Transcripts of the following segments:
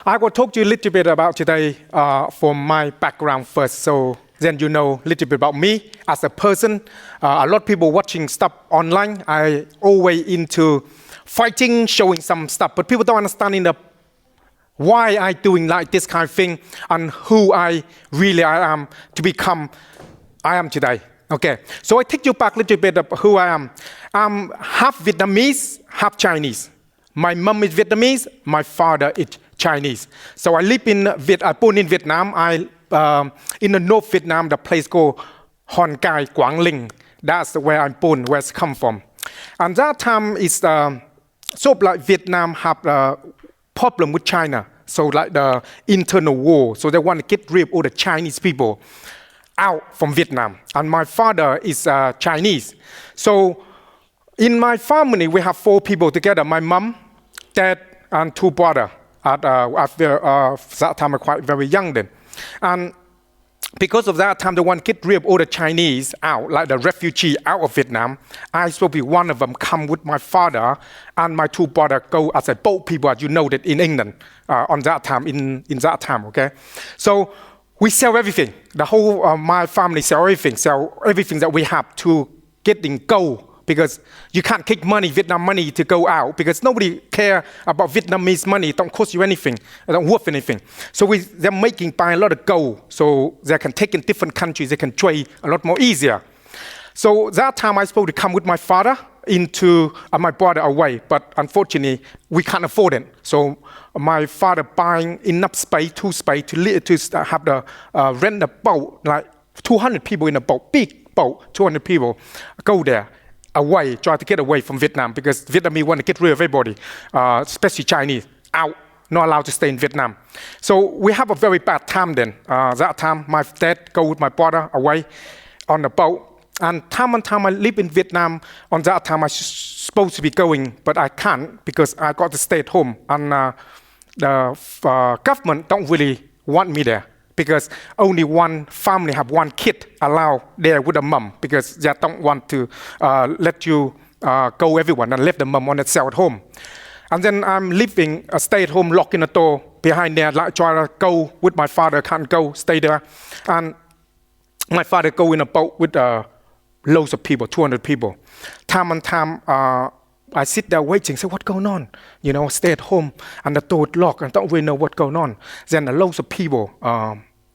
I will talk to you a little bit about today from my background first, so then you know a little bit about me as a person. A lot of people watching stuff online. I always into fighting, showing some stuff, but people don't understand why I doing like this kind of thing and who I am to become I am today. Okay, so I take you back a little bit of who I am. I'm half Vietnamese, half Chinese. My mom is Vietnamese, my father is Chinese. So I live born in Vietnam. In the North Vietnam, the place called Hon Cai, Quang Linh. That's where I'm born, where I come from. And that time is sort of like Vietnam have a problem with China. So like the internal war. So they want to get rid of all the Chinese people out from Vietnam. And my father is Chinese. So in my family, we have 4 people together. My mom, dad, and 2 brothers. At that time, I'm quite very young then. And because of that time, they want to get rid of all the Chinese out, like the refugee out of Vietnam. I supposed to be one of them, come with my father, and my 2 brothers go as a boat people, as you know that in England, on that time, in that time, okay? So we sell everything. The whole, my family sell everything that we have to get in gold. Because you can't take Vietnam money to go out because nobody care about Vietnamese money. It don't cost you anything. It don't worth anything. So they're buying a lot of gold. So they can take in different countries. They can trade a lot more easier. So that time I was supposed to come with my father into my brother away. But unfortunately, we can't afford it. So my father buying enough space, 2 space to have the rent a boat, like 200 people in a boat, big boat, 200 people go there. Away, try to get away from Vietnam because Vietnamese want to get rid of everybody, especially Chinese, out, not allowed to stay in Vietnam. So we have a very bad time then. That time, my dad go with my brother away on the boat. And time I live in Vietnam. On that time, I supposed to be going, but I can't because I got to stay at home. And the government don't really want me there. Because only one family have 1 kid allowed there with a mom because they don't want to let you go everyone and leave the mom on the cell at home. And then I'm living, stay at home, locking the door behind there, like try to go with my father, can't go, stay there. And my father go in a boat with loads of people, 200 people. Time and time, I sit there waiting, say, what's going on? You know, stay at home, and the door is locked, and don't really know what's going on. Then loads of people,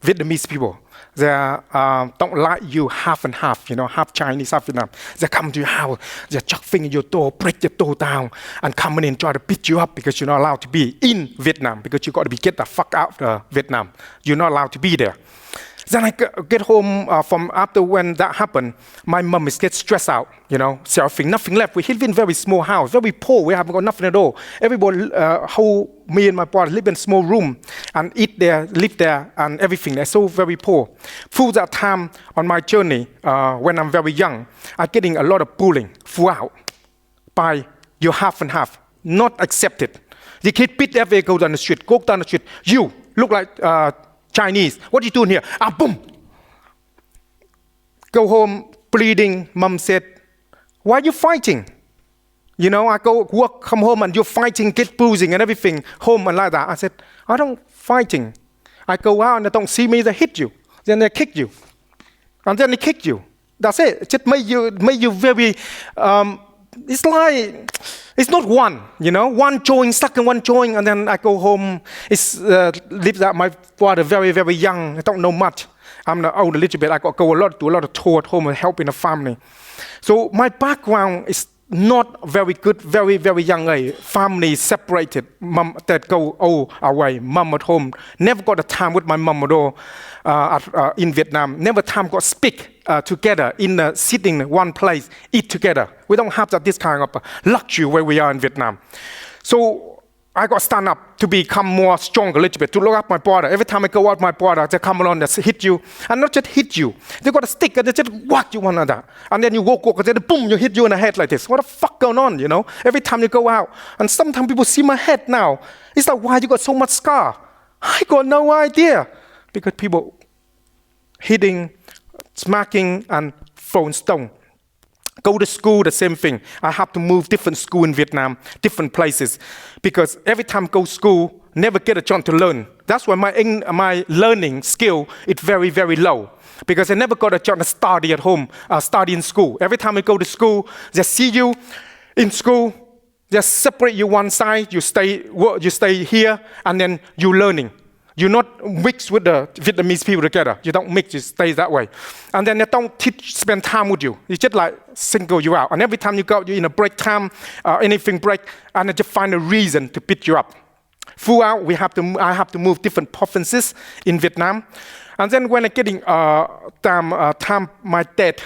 Vietnamese people, they don't like you half and half, you know, half Chinese, half Vietnam. They come to your house, they chuck things in your door, break your door down, and come in and try to beat you up because you're not allowed to be in Vietnam, because you got to get the fuck out of Vietnam. You're not allowed to be there. Then I get home from after when that happened, my mom gets stressed out, you know, selfing, nothing left. We live in a very small house, very poor. We haven't got nothing at all. Everybody, me and my brother live in a small room and eat there, live there, and everything. They're so very poor. Through that time on my journey, when I'm very young, I'm getting a lot of bullying throughout by your half and half, not accepted. The kid beat every go down the street, you look like Chinese, what are you doing here? Boom. Go home bleeding. Mom said, why are you fighting? You know, I go work, come home and you're fighting, get bruising and everything, home and like that. I said, I don't fighting. I go out and they don't see me, they hit you. Then they kick you. And then they kick you. That's it. It just made you very, it's like, it's not one, you know, one joint, stuck in one joint, and then I go home. Live that my brother very, very young. I don't know much. I'm old a little bit. I got to go do a lot of tour at home and help in the family. So my background is not very good, very, very young age. Family separated. Mom, dad go all away. Mom at home. Never got a time with my mom at all in Vietnam. Never time got speak together in sitting in one place, eat together. We don't have this kind of luxury where we are in Vietnam. So I got to stand up to become more strong a little bit, to look up my brother. Every time I go out, my brother, they come along, they hit you. And not just hit you. They got a stick and they just whack you one another. And then you walk, and then boom, you hit you in the head like this. What the fuck going on, you know? Every time you go out. And sometimes people see my head now. It's like, why you got so much scar? I got no idea. Because people hitting, smacking, and throwing stone. Go to school, the same thing. I have to move different school in Vietnam, different places. Because every time I go to school, never get a chance to learn. That's why my learning skill is very, very low. Because I never got a chance to study at home, study in school. Every time I go to school, they see you in school, just separate you one side, you stay here, and then you're learning. You're not mixed with the Vietnamese people together. You don't mix, you stay that way. And then they don't spend time with you. It's just like single you out. And every time you go, you're in a break time, anything break, and they just find a reason to pick you up. Throughout, I have to move different provinces in Vietnam. And then when I getting time, my dad,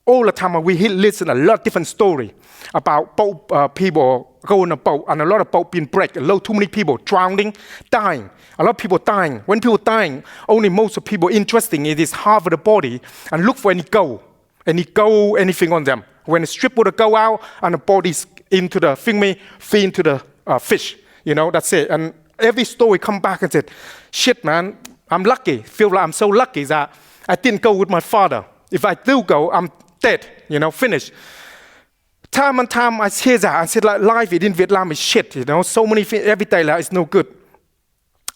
all the time we listen a lot of different story about boat people going on a boat, and a lot of boat being break, too many people drowning, dying. A lot of people dying. When people dying, only most of people interesting in is half of the body and look for anything on them. When the strip would go out and the body's into the feed into the fish, that's it. And every story come back and said, shit, man, I'm lucky. Feel like I'm so lucky that I didn't go with my father. If I do go, I'm dead, finished. Time and time I hear that. I said, like, life in Vietnam is shit, so many things every day, like, it's no good.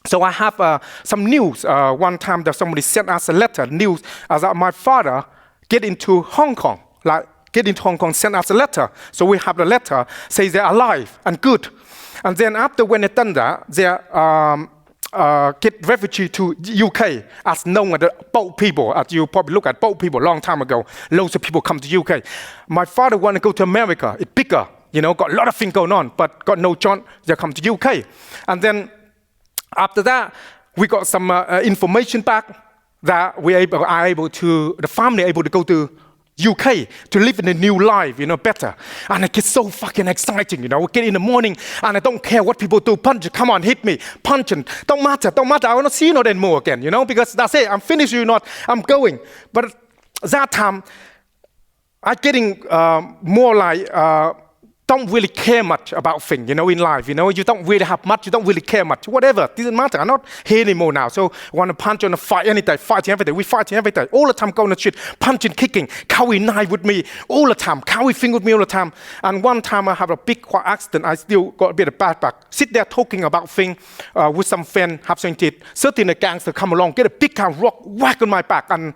So I have some news. One time that somebody sent us a letter, news that my father get into Hong Kong, sent us a letter. So we have the letter, says they're alive and good. And then after when they done that, they get refugee to UK, as known as the boat people. As you probably look at boat people a long time ago, loads of people come to UK. My father want to go to America. It's bigger, got a lot of things going on, but got no chance. They come to UK. And then after that, we got some information back that the family able to go to UK to live in a new life, better. And it gets so fucking exciting, We get in the morning and I don't care what people do. Punch, come on, hit me, punch, and don't matter. I will not see you anymore again, because that's it. I'm finished, I'm going. But that time, I'm getting more like don't really care much about things, in life, you don't really have much, you don't really care much, whatever, doesn't matter. I'm not here anymore now, so I want to punch on a fight any day, fighting every day, we fighting every day, all the time going to shit, punching, kicking, Cowie knife with me all the time, Cowie thing with me all the time. And one time I have a big car accident, I still got a bit of bad back, sit there talking about things with some friend, have something to eat, certain gangster come along, get a big kind of rock, whack on my back, and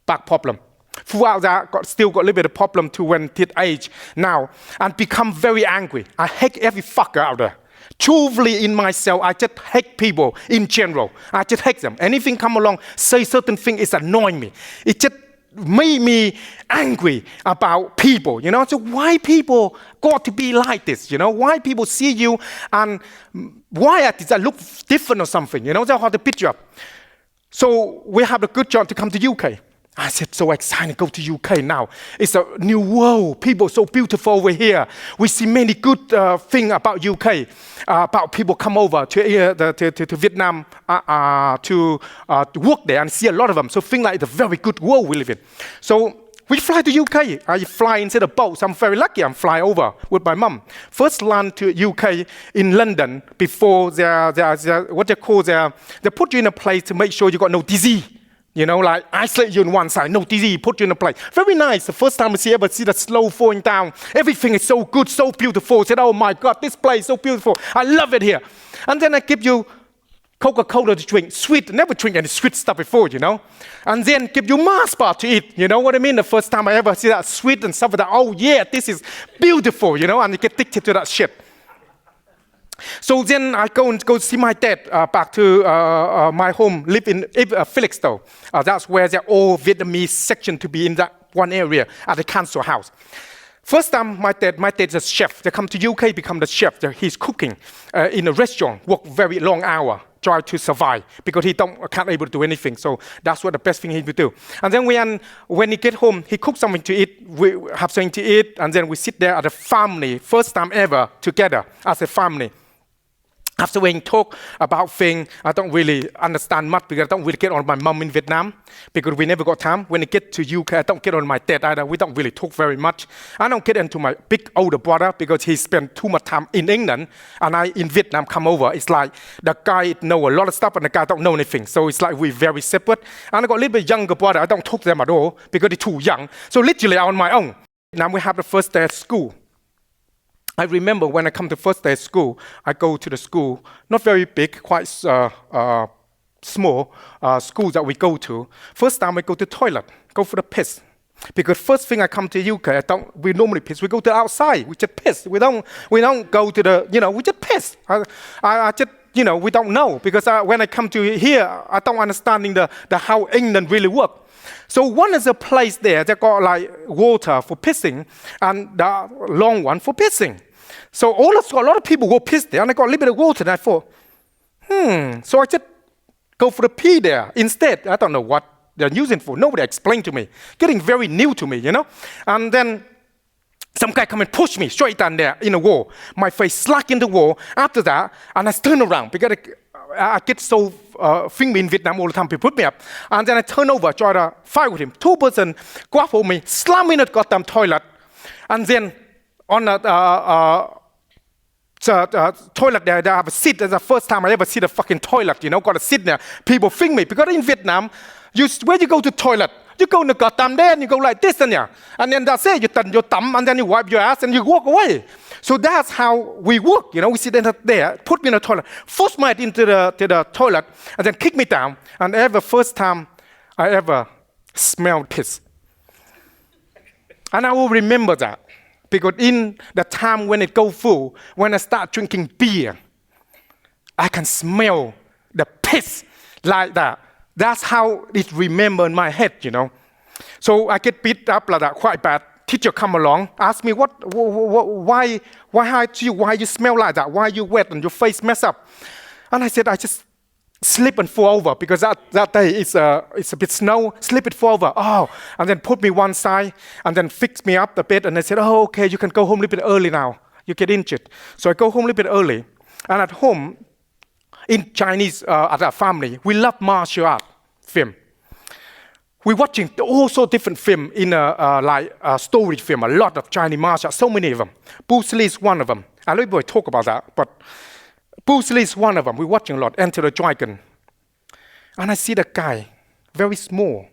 back problem. Throughout that, still got a little bit of problem to when it age now, and become very angry. I hate every fucker out there. Truthfully in myself, I just hate people in general. I just hate them. Anything come along, say certain thing is annoying me. It just made me angry about people, So why people got to be like this, Why people see you and why does that look different or something, That's how to picture up. So we have a good chance to come to UK. I said, so excited to go to UK now. It's a new world. People so beautiful over here. We see many good things about UK. About people come over to Vietnam to work there and see a lot of them. So think like it's a very good world we live in. So we fly to UK. I fly inside a boat. So I'm very lucky. I'm flying over with my mom. First land to UK in London before they put you in a place to make sure you got no disease. Like isolate you on one side, no disease, put you in a place. Very nice. The first time I see the slow falling down. Everything is so good, so beautiful. I said, oh my God, this place is so beautiful. I love it here. And then I give you Coca-Cola to drink, sweet. Never drink any sweet stuff before, And then give you Mars bar to eat. You know what I mean? The first time I ever see that sweet and stuff like that. Oh yeah, this is beautiful, And you get addicted to that shit. So then I go see my dad back to my home, live in Felixstowe. That's where the all Vietnamese section to be in that one area at the council house. First time my dad's a chef. They come to UK, become the chef. He's cooking in a restaurant, work very long hour, try to survive because he can't able to do anything. So that's what the best thing he would do. And then when he get home, he cooks something to eat. We have something to eat, and then we sit there as a family, first time ever together as a family. After we talk about things, I don't really understand much because I don't really get on my mom in Vietnam because we never got time. When I get to UK, I don't get on my dad either. We don't really talk very much. I don't get into my big older brother because he spent too much time in England and I in Vietnam come over. It's like the guy know a lot of stuff and the guy don't know anything. So it's like we're very separate. And I got a little bit younger brother. I don't talk to them at all because they're too young. So literally I'm on my own. Now we have the first day at school. I remember when I come to first day of school, I go to the school, not very big, quite small school that we go to. First time I go to toilet, go for the piss. Because first thing I come to UK, we normally piss. We go to outside, we just piss. We don't go to the, we just piss. I just, we don't know. Because when I come to here, I don't understanding the how England really work. So one is a place there that got like water for pissing and the long one for pissing. So a lot of people go piss there and I got a little bit of water and I thought, so I just go for the pee there. Instead, I don't know what they're using for. Nobody explained to me. Getting very new to me, And then some guy come and push me straight down there in the wall. My face slap in the wall. After that, and I turn around because I get so think me in Vietnam all the time. People put me up, and then I turn over, try to fight with him. Two person go up on me, slam me in the goddamn toilet, and then on the toilet there, they have a seat. That's the first time I ever see the fucking toilet. Got a seat there. People think me because in Vietnam, when you go to toilet, you go in the goddamn there and you go like this and then that's it. You turn your thumb and then you wipe your ass and you walk away. So that's how we work. We sit there, put me in the toilet, force me into the toilet, and then kick me down. And ever first time I ever smelled piss. And I will remember that. Because in the time when it go full, when I start drinking beer, I can smell the piss like that. That's how it remember in my head, So I get beat up like that quite bad. Teacher come along, ask me why you smell like that? Why you wet and your face mess up? And I said I just slip and fall over because that day it's a bit snow. Slip it fall over. Oh, and then put me one side and then fix me up a bit. And they said, oh, okay, you can go home a little bit early now. You get injured. So I go home a little bit early. And at home, in Chinese, at our family, we love martial art film. We're watching also different film in like story film, a lot of Chinese martial arts, so many of them. Bruce Lee is one of them. I don't even talk about that, but Bruce Lee is one of them. We're watching a lot, Enter the Dragon. And I see the guy, very small.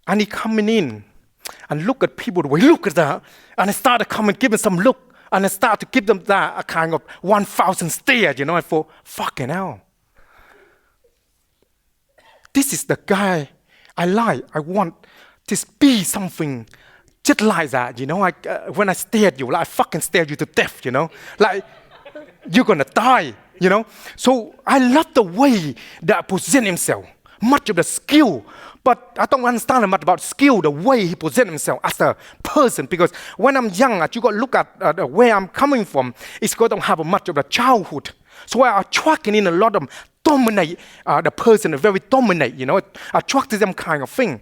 And he coming in and look at people the way, look at that. And I started coming, giving some look. And I started to give them that a kind of 1,000 stare, I thought, fucking hell. This is the guy I like. I want to be something just like that, when I stare at you, like I fucking stare you to death, Like, you're going to die, So I love the way that he presents himself. Much of the skill, but I don't understand much about skill, the way he presents himself as a person. Because when I'm young, you got to look at where I'm coming from. It's got to have much of the childhood. So I attracting in a lot of dominate the person, very dominate, attracted them kind of thing.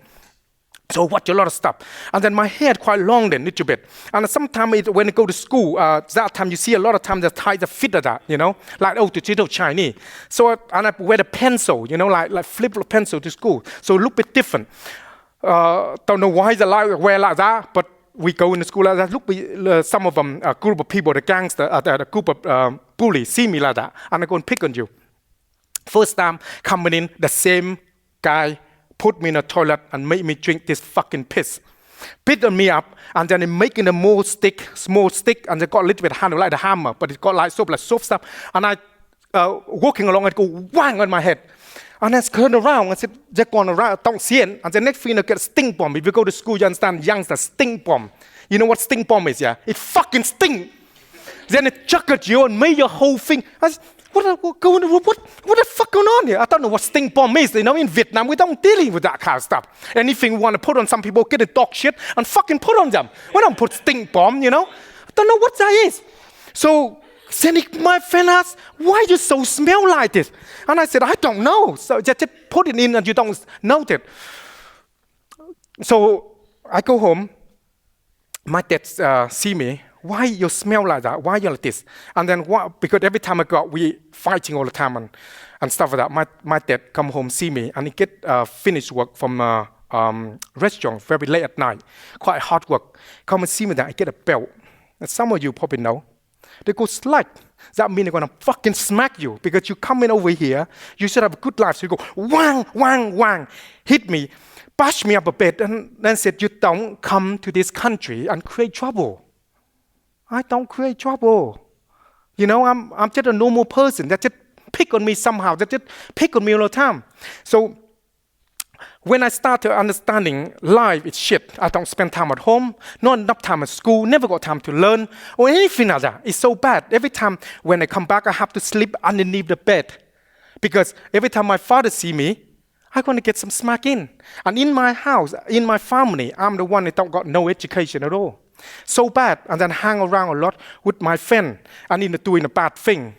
So I watch a lot of stuff. And then my hair quite long then, a little bit. And sometimes when I go to school, that time you see a lot of times the tie the fit of that, like digital Chinese. So and I wear the pencil, like flip the pencil to school. So it look a bit different. Don't know why they wear like that, but we go in the school like that. Look, some of them, a group of people, the gangster, the group of bullies see me like that. And I go and pick on you. First time coming in, the same guy put me in a toilet and made me drink this fucking piss. Beat me up, and then making a small stick, and they got a little bit handle like the hammer, but it got like soft stuff. And I, walking along, I'd go whang on my head. And I turned around and said, they're going around, don't see it. And the next thing, you get a stink bomb. If you go to school, you understand, youngsters, stink bomb. You know what stink bomb is, yeah? It fucking stink. Then it chuck at you and made your whole thing. I said, what the fuck going on here? I don't know what stink bomb is. In Vietnam, we don't deal with that kind of stuff. Anything we want to put on some people, get a dog shit and fucking put on them. We don't put stink bomb, I don't know what that is. So, my friend asked, why you so smell like this? And I said, I don't know. So just put it in and you don't note it. So I go home. My dad see me. Why you smell like that? Why you like this? And then because every time I go out, we fighting all the time and stuff like that. My dad come home, see me, and he get finished work from restaurant very late at night. Quite hard work. Come and see me that I get a belt. And some of you probably know. They go slide. That means they're going to fucking smack you because you come in over here. You should have a good life. So you go wang, wang, wang. Hit me. bashed me up a bit and then said, you don't come to this country and create trouble. I don't create trouble. You know, I'm just a normal person that just pick on me somehow, that just pick on me all the time. So when I started understanding life is shit, I don't spend time at home, not enough time at school, never got time to learn or anything like that. It's so bad. Every time when I come back, I have to sleep underneath the bed. Because every time my father see me, I'm going to get some smack in. And in my house, in my family, I'm the one that don't got no education at all. So bad. And then hang around a lot with my friend. And in doing a bad thing.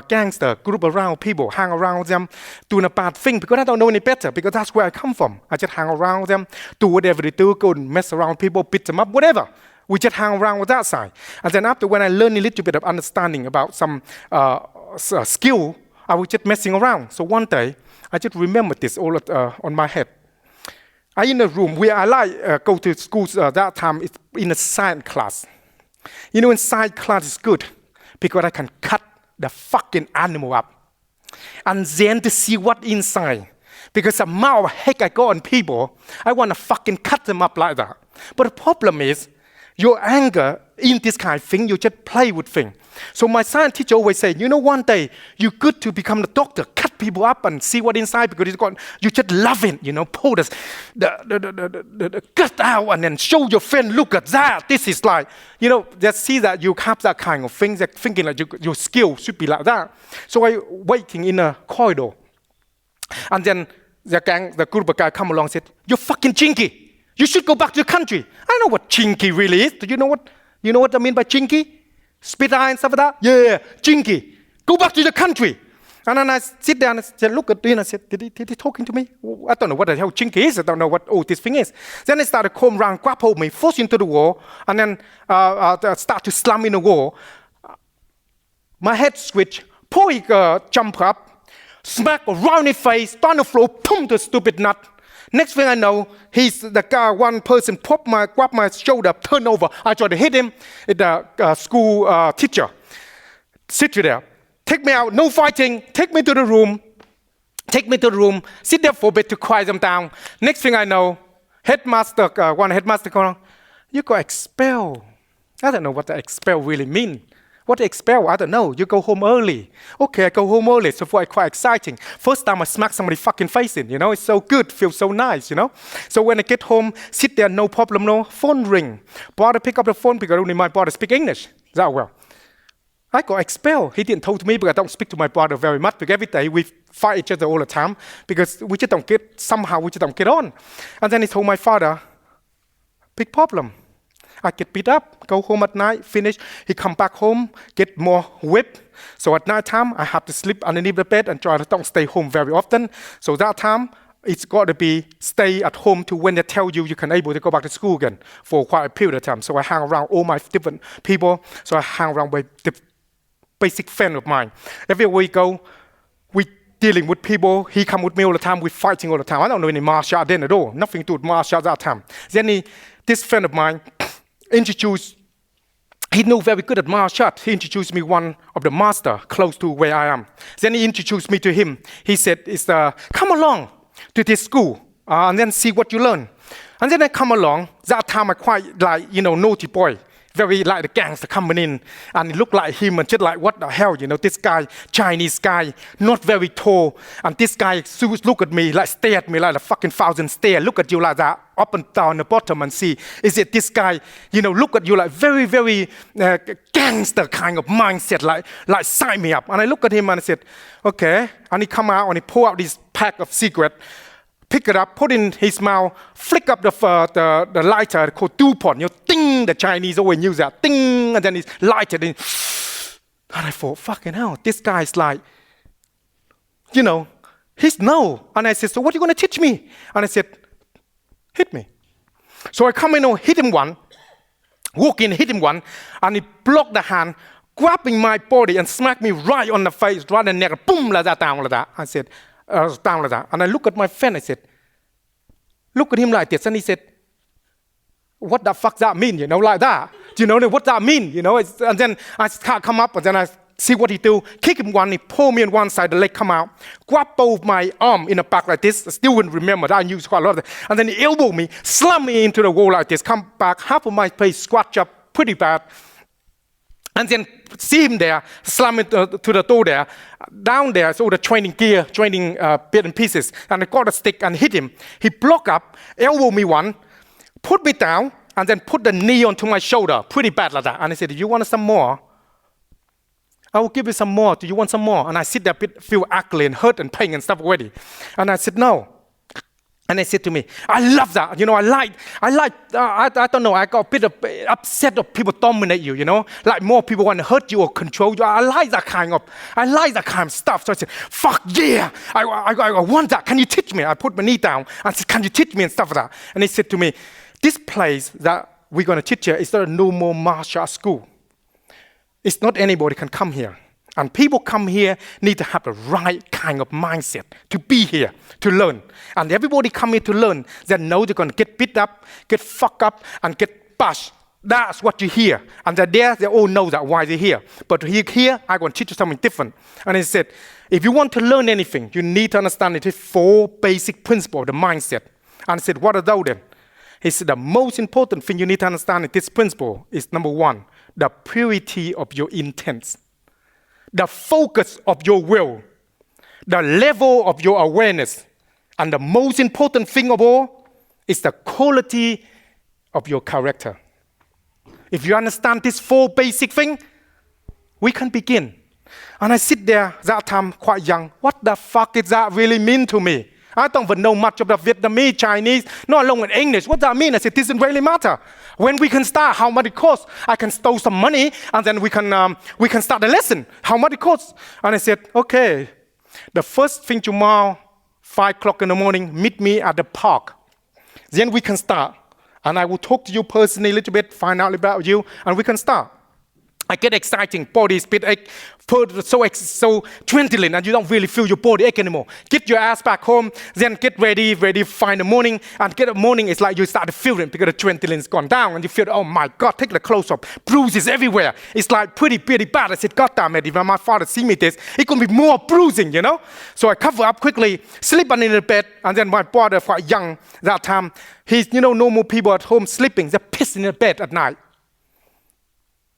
Gangster, group around people, hang around with them, doing a bad thing because I don't know any better, because that's where I come from. I just hang around with them, do whatever they do, go and mess around with people, beat them up, whatever. We just hang around with that side. And then after when I learn a little bit of understanding about some skill, I was just messing around. So one day, I just remember this all on my head. I in a room where I go to school that time, it's in a science class. You know, in science class is good because I can cut the fucking animal up. And then to see what inside. Because the amount of hate I got on people, I want to fucking cut them up like that. But the problem is, your anger in this kind of thing, you just play with things. So my science teacher always say, you know, one day you're good to become the doctor, cut people up and see what inside, because you just love it, you know, pull the gut out and then show your friend, look at that. This is like, you know, just see that you have that kind of thing, that thinking like your skill should be like that. So I waiting in a corridor. And then the group of guys come along and said, you're fucking chinky. You should go back to the country. I know what chinky really is. Do you know what I mean by chinky? Spit eye and stuff like that? Yeah, chinky. Go back to the country. And then I sit there and I said, look at him and I said, did he talking to me? I don't know what the hell chinky is. I don't know what this thing is. Then they started come around, grab hold me, force into the wall, and then start to slam in the wall. My head switched, Poi jump up, smack around his face, down the floor, boom, the stupid nut. Next thing I know, he's the guy, one person grab my shoulder, turn over. I tried to hit him. The school teacher, sit you there. Take me out, no fighting. Take me to the room. Sit there for a bit to quiet them down. Next thing I know, one headmaster called, you got expelled. I don't know what the expel really mean. What expel? I don't know. You go home early. Okay, I go home early. So for quite exciting. First time I smack somebody fucking face in, you know. It's so good, feels so nice, you know. So when I get home, sit there, no problem, no. Phone ring. Brother pick up the phone because only my brother speak English. That well. I got expelled. He didn't talk to me because I don't speak to my brother very much because every day we fight each other all the time because we just don't get on. And then he told my father, big problem. I get beat up, go home at night, finish. He come back home, get more whipped. So at night time, I have to sleep underneath the bed and try to don't stay home very often. So that time, it's got to be stay at home to when they tell you can able to go back to school again for quite a period of time. So I hang around all my different people. So I hang around with the basic friend of mine. Everywhere we go, we dealing with people. He come with me all the time. We fighting all the time. I don't know any martial art then at all. Nothing to do with martial art that time. Then this friend of mine, he knew very good at martial arts. He introduced me one of the master close to where I am. Then he introduced me to him. He said, come along to this school and then see what you learn. And then I come along. That time I quite like, naughty boy. Very like the gangster coming in. And it looked like him and just like, what the hell, this guy, Chinese guy, not very tall. And this guy look at me, like stare at me like a fucking thousand stare. Look at you like that, up and down the bottom and see, is it this guy, look at you like very, very gangster kind of mindset, like sign me up. And I look at him and I said, okay. And he come out and he pull out this pack of cigarette, pick it up, put in his mouth, flick up the lighter called DuPont. Ding, the Chinese always use that. Ding, and then he lighted it. And I thought, fucking hell, this guy's like, he's no. And I said, so what are you going to teach me? And I said, hit me. So I come in and hit him one, walk in, hit him one, and he blocked the hand, grabbing my body and smacked me right on the face, right on the neck, boom, like that, down like that. I said, down like that. And I look at my friend, I said, look at him like this. And he said, what the fuck that mean, like that? Do you know what that mean? And then I come up and then I See what he do? Kick him one, he pull me on one side, the leg come out, grab both my arm in the back like this. I still wouldn't remember that. I used quite a lot of that. And then he elbowed me, slam me into the wall like this, come back, half of my face scratch up pretty bad. And then see him there, slam it to the door there. Down there, so the training gear, training bit and pieces. And I got a stick and hit him. He blocked up, elbowed me one, put me down, and then put the knee onto my shoulder, pretty bad like that. And I said, you want some more? I will give you some more. Do you want some more? And I sit there, feel ugly and hurt and pain and stuff already. And I said, no. And they said to me, I love that. You know, I don't know, I got a bit of upset of people dominate you, you know? Like more people want to hurt you or control you. I like that kind of stuff. So I said, fuck yeah, I want that. Can you teach me? I put my knee down and said, can you teach me and stuff like that? And they said to me, this place that we're going to teach you is not a normal martial arts school. It's not anybody can come here. And people come here need to have the right kind of mindset to be here, to learn. And everybody come here to learn, they know they're going to get beat up, get fucked up, and get bashed. That's what you hear. And they're there, they all know that why they're here. But here, I'm going to teach you something different. And he said, if you want to learn anything, you need to understand it is 4 basic principles, the mindset. And I said, what are those then? He said, the most important thing you need to understand in this principle is number 1, the purity of your intents, the focus of your will, the level of your awareness, and the most important thing of all is the quality of your character. If you understand these 4 basic things, we can begin. And I sit there that time quite young. What the fuck does that really mean to me? I don't even know much about Vietnamese, Chinese, not alone in English. What does that mean? I said, it doesn't really matter. When we can start, how much it costs? I can steal some money, and then we can start the lesson. How much it costs? And I said, okay, the first thing tomorrow, 5 o'clock in the morning, meet me at the park. Then we can start. And I will talk to you personally a little bit, find out about you, and we can start. I get exciting, body is bit ache, so adrenaline, and you don't really feel your body ache anymore. Get your ass back home, then get ready, find the morning, and get the morning, it's like you start to feel it because the adrenaline's gone down, and you feel, oh my God, take the clothes off, bruises everywhere. It's like pretty bad. I said, God damn it, if my father see me this, it could be more bruising, you know? So I cover up quickly, sleep under the bed, and then my brother, quite young that time, he's, normal people at home sleeping, they're pissing in the bed at night.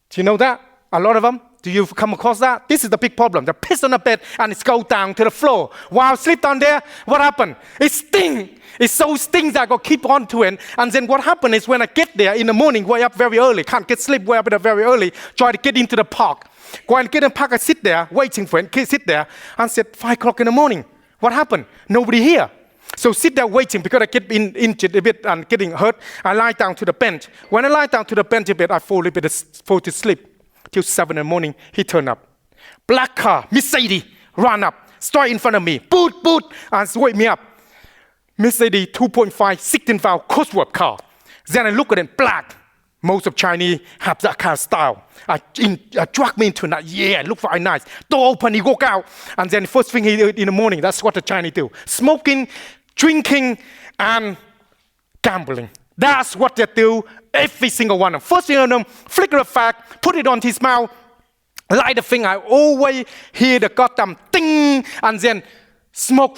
Do you know that? A lot of them? Do you come across that? This is the big problem. They piss on the bed and it goes down to the floor. While sleep down there, what happened? It stings. It so stings that I got to keep on to it. And then what happened is when I get there in the morning, way up very early, can't get sleep, way up very early, try to get into the park. Go and get in the park, I sit there, waiting for it, sit there, and said, 5 o'clock in the morning. What happened? Nobody here. So sit there waiting because I get injured a bit and getting hurt. I lie down to the bench. When I lie down to the bench a bit, I fall to sleep. Till 7 in the morning, he turned up. Black car, Mercedes, ran up, straight in front of me. Boot, and wake me up. Mercedes 2.5, 16-valve Cosworth car. Then I look at it, black. Most of Chinese have that kind of style. I drag me into that. Yeah, look very nice. Door open, he walk out. And then the first thing he did in the morning, that's what the Chinese do. Smoking, drinking, and gambling. That's what they do, every single one of them. First thing of them, flicker a fag, put it on his mouth, light the thing. I always hear the goddamn ding, and then smoke,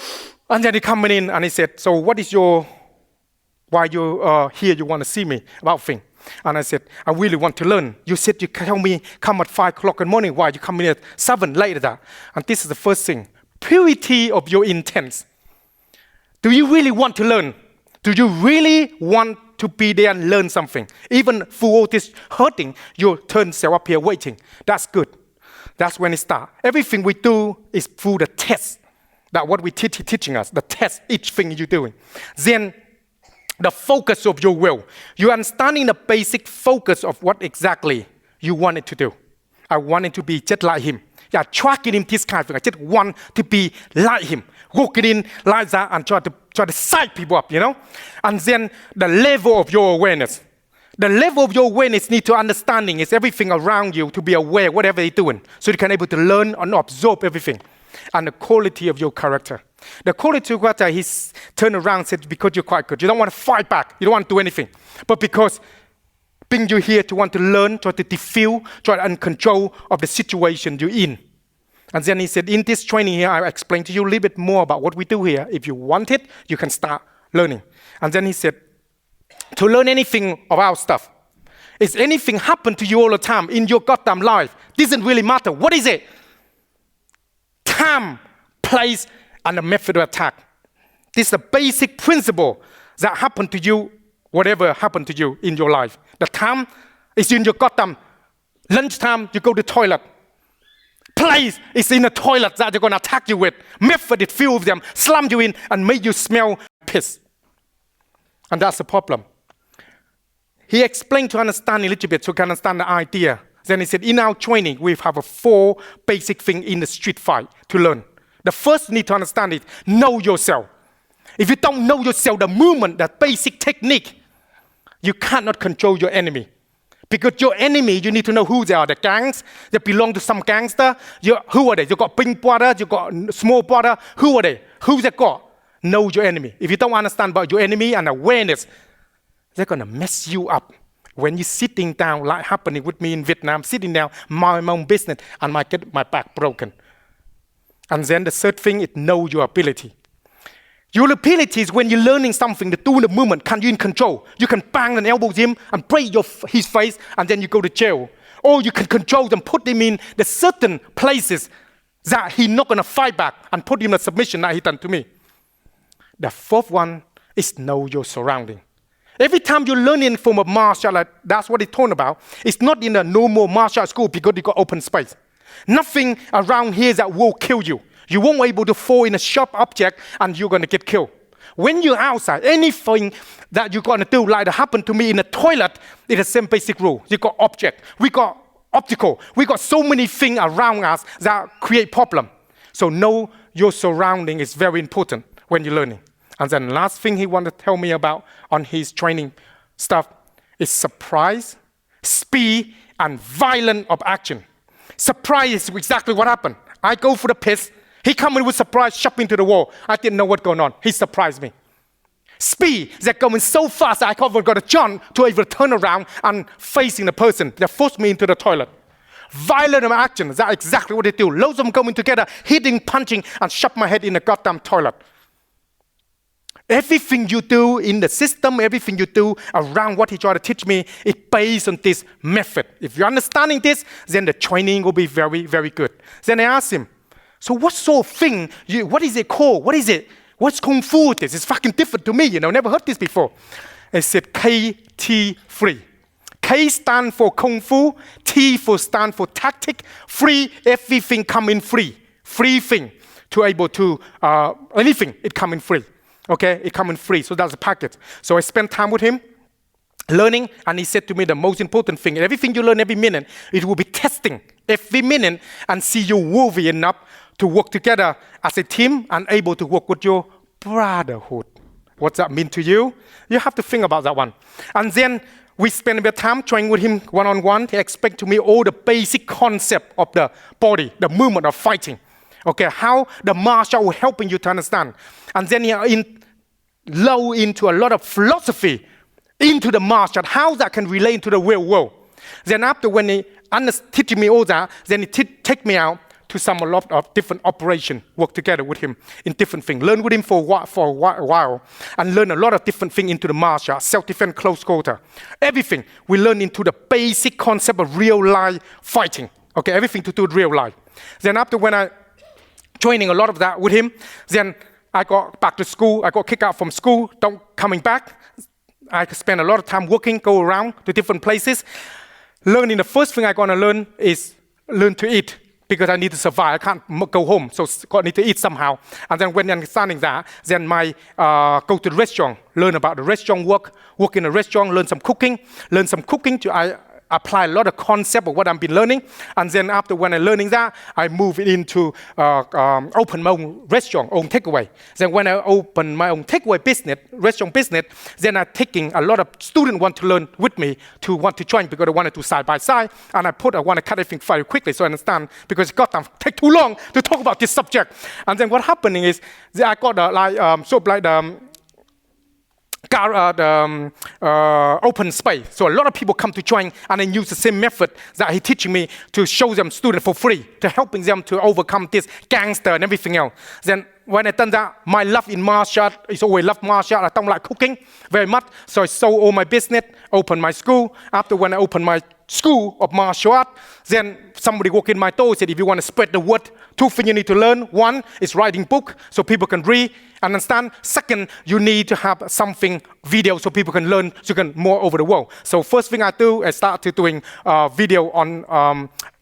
and then he coming in, and he said, so what is why you here, you want to see me about thing? And I said, I really want to learn. You said you tell me come at 5 o'clock in the morning. Why you come in at 7 later? That? And this is the first thing. Purity of your intents. Do you really want to learn? Do you really want to be there and learn something? Even through all this hurting, you turn yourself up here waiting. That's good. That's when it starts. Everything we do is through the test. That's what we teaching us, the test, each thing you're doing. Then the focus of your will. You're understanding the basic focus of what exactly you wanted to do. I wanted to be just like him. Yeah, tracking him this kind of thing. I just want to be like him. Walking in like that and try to psych people up, And then the level of your awareness. The level of your awareness needs to understanding is everything around you to be aware whatever you're doing. So you can able to learn and absorb everything. And the quality of your character. The quality of your character, he's turned around and said, because you're quite good. You don't want to fight back. You don't want to do anything. But because bring you here to want to learn, try to defuse, try and control of the situation you're in. And then he said, in this training here, I'll explain to you a little bit more about what we do here. If you want it, you can start learning. And then he said, to learn anything of our stuff, is anything happen to you all the time in your goddamn life, doesn't really matter. What is it? Time, place, and the method of attack. This is the basic principle that happened to you, whatever happened to you in your life. The time is in your goddamn lunchtime, you go to the toilet. Place is in the toilet that they're going to attack you with. Method is filled with them, slam you in, and make you smell piss. And that's the problem. He explained to understand a little bit, so you can understand the idea. Then he said, in our training, we have 4 basic things in the street fight to learn. The first you need to understand is know yourself. If you don't know yourself, the movement, the basic technique, you cannot control your enemy. Because your enemy, you need to know who they are. The gangs that belong to some gangster. Who are they? You got big brother, you got small brother. Who are they? Who they got? Know your enemy. If you don't understand about your enemy and awareness, they're going to mess you up. When you're sitting down, like happening with me in Vietnam, sitting down, my own business, and I get my back broken. And then the third thing is know your ability. Your ability is when you're learning something, to do the movement, can you in control? You can bang and elbow him and break his face, and then you go to jail. Or you can control them, put him in the certain places that he's not going to fight back, and put him in a submission that he done to me. The fourth one is know your surrounding. Every time you're learning from a martial art, that's what it's talking about. It's not in a normal martial art school because you got open space. Nothing around here that will kill you. You won't be able to fall in a sharp object and you're going to get killed. When you're outside, anything that you're going to do, like it happened to me in the toilet, it's the same basic rule. You got object. We got optical. We got so many things around us that create problem. So know your surrounding is very important when you're learning. And then last thing he wanted to tell me about on his training stuff is surprise, speed, and violence of action. Surprise is exactly what happened. I go for the piss. He come in with surprise, shove into the wall. I didn't know what's going on. He surprised me. Speed, they're going so fast I covered got a jump to even turn around and facing the person. They forced me into the toilet. Violent of action, that's exactly what they do. Loads of them coming together, hitting, punching, and shove my head in the goddamn toilet. Everything you do in the system, everything you do around what he tried to teach me, is based on this method. If you're understanding this, then the training will be very, very good. Then I asked him, so what sort of thing, what is it called? What is it? What's Kung Fu this? It's fucking different to me, never heard this before. I said KT3. K stand for Kung Fu, T for stand for tactic, free, everything come in free. Free thing to able to, anything, it come in free. Okay, it come in free, so that's a package. So I spent time with him, learning, and he said to me the most important thing, everything you learn every minute, it will be testing every minute and see you worthy enough to work together as a team and able to work with your brotherhood. What does that mean to you? You have to think about that one. And then we spend a bit of time training with him one-on-one. He explained to me all the basic concept of the body, the movement of fighting. Okay, how the martial will helping you to understand. And then he low into a lot of philosophy into the martial, how that can relate to the real world. Then after when he teaching me all that, then he take me out to a lot of different operations, work together with him in different things. Learn with him for a while and learn a lot of different things into the martial, self-defense, close quarter. Everything we learn into the basic concept of real life fighting. Okay, everything to do with real life. Then after when I training a lot of that with him, then I got back to school. I got kicked out from school, coming back. I spent a lot of time working, go around to different places. Learning, the first thing I'm going to learn is learn to eat because I need to survive. I can't go home, so I need to eat somehow. And then when I'm understanding that, then go to the restaurant, learn about the restaurant work in a restaurant, learn some cooking I apply a lot of concept of what I've been learning. And then after when I'm learning that, I move into open my own restaurant, own takeaway. Then when I open my own takeaway business, restaurant business, then I'm taking a lot of students want to learn with me to want to join because I want to do side by side. And I want to cut everything very quickly so I understand because it got take too long to talk about this subject. And then what happening is I got open space. So a lot of people come to join and then use the same method that he's teaching me to show them students for free, to helping them to overcome this gangster and everything else. Then when I done that, my love in martial art is always love martial art. I don't like cooking very much. So I sold all my business, opened my school. After when I opened my school of martial art, then somebody walked in my door and said, if you want to spread the word, 2 things you need to learn. 1 is writing book so people can read, understand. 2nd, you need to have something video so people can learn, so you can more over the world. So first thing I do, I started doing video on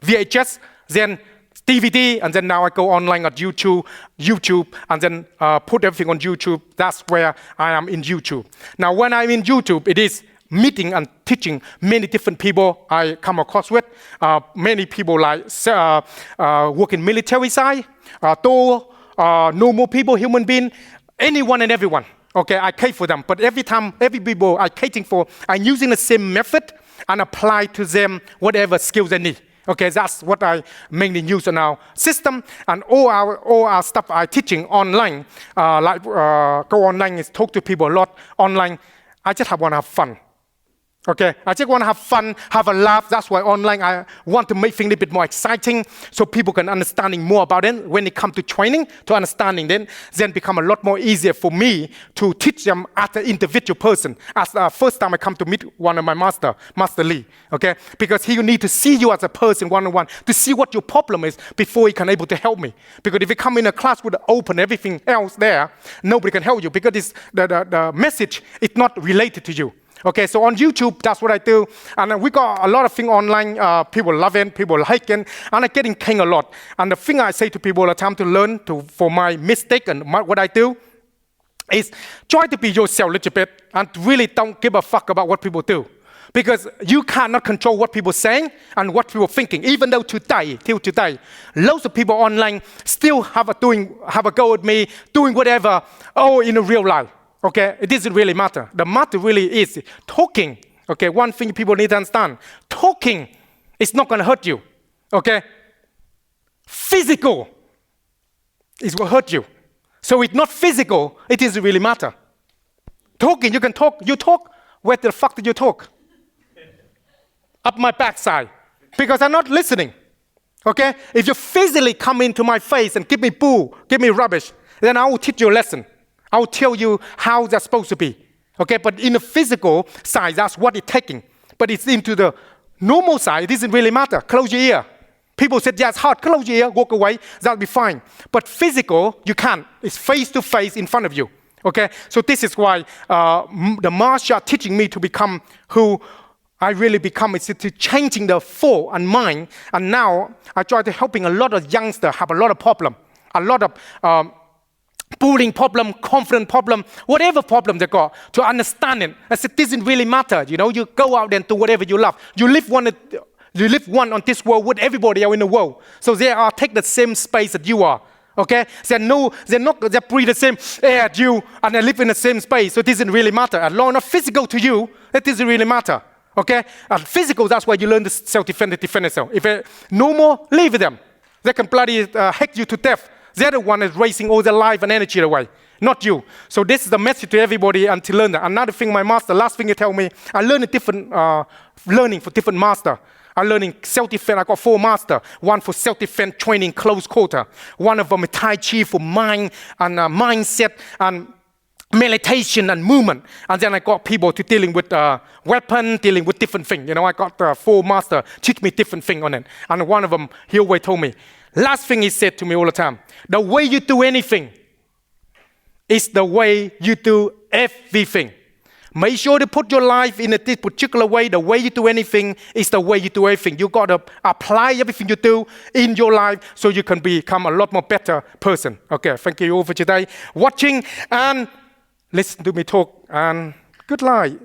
VHS, then DVD, and then now I go online at YouTube, and then put everything on YouTube. That's where I am in YouTube. Now, when I'm in YouTube, it is meeting and teaching many different people I come across with. Many people like work in military side, normal people, human being, anyone and everyone. Okay, I cater for them. But every time, every people I catering for, I'm using the same method and apply to them whatever skills they need. Okay, that's what I mainly use in our system, and all our stuff I teaching online, go online is talk to people a lot online. I just want to have fun. Okay, I just want to have fun, have a laugh. That's why online I want to make things a little bit more exciting so people can understanding more about it. When it comes to training, to understanding, then become a lot more easier for me to teach them as an individual person. As the first time I come to meet one of my Master Lee, okay? Because he need to see you as a person one-on-one, to see what your problem is before he can able to help me. Because if you come in a class with open everything else there, nobody can help you because the message is not related to you. Okay, so on YouTube, that's what I do. And we got a lot of things online. People love it, people like it, and I'm getting king a lot. And the thing I say to people all the time to learn for my mistake and what I do is try to be yourself a little bit and really don't give a fuck about what people do. Because you cannot control what people are saying and what people are thinking. Even though till today, loads of people online still have a go at me, doing whatever, in a real life. Okay, it doesn't really matter. The matter really is talking. Okay, one thing people need to understand. Talking is not going to hurt you. Okay? Physical is what hurt you. So it's not physical, it doesn't really matter. Talking, you can talk. You talk, where the fuck did you talk? Up my backside. Because I'm not listening. Okay? If you physically come into my face and give me boo, give me rubbish, then I will teach you a lesson. I'll tell you how that's supposed to be. Okay, but in the physical side, that's what it's taking. But it's into the normal side, it doesn't really matter. Close your ear. People said, yeah, it's hard. Close your ear, walk away, that'll be fine. But physical, you can't. It's face to face in front of you. Okay, so this is why the martial art teaching me to become who I really become, is to changing the thought and mind. And now I try to helping a lot of youngsters have a lot of problem, a lot of bullying problem, confidence problem, whatever problem they got, to understand it. I said, it doesn't really matter. You know, you go out and do whatever you love. You live one on this world with everybody else in the world. So they are take the same space that you are. Okay? They breathe the same air as you, and they live in the same space. So it doesn't really matter. As long as not physical to you, it doesn't really matter. Okay? And physical, that's why you learn the self-defense, defend yourself. If it's normal, leave them. They can bloody hack you to death. They're the one that's raising all their life and energy away, not you. So this is the message to everybody and to learn that. Another thing, my master, last thing you tell me, I learned a different learning for different master. I'm learning self-defense. I got 4 masters. One for self-defense training, close quarter. One of them is Tai Chi for mind and mindset and meditation and movement. And then I got people to dealing with weapon, dealing with different things. You know, I got 4 masters teach me different things on it. And one of them, he always told me, last thing he said to me all the time, the way you do anything is the way you do everything. Make sure to put your life in a particular way. The way you do anything is the way you do everything. You got to apply everything you do in your life so you can become a lot more better person. Okay, thank you all for today. Watching and listen to me talk, and good night.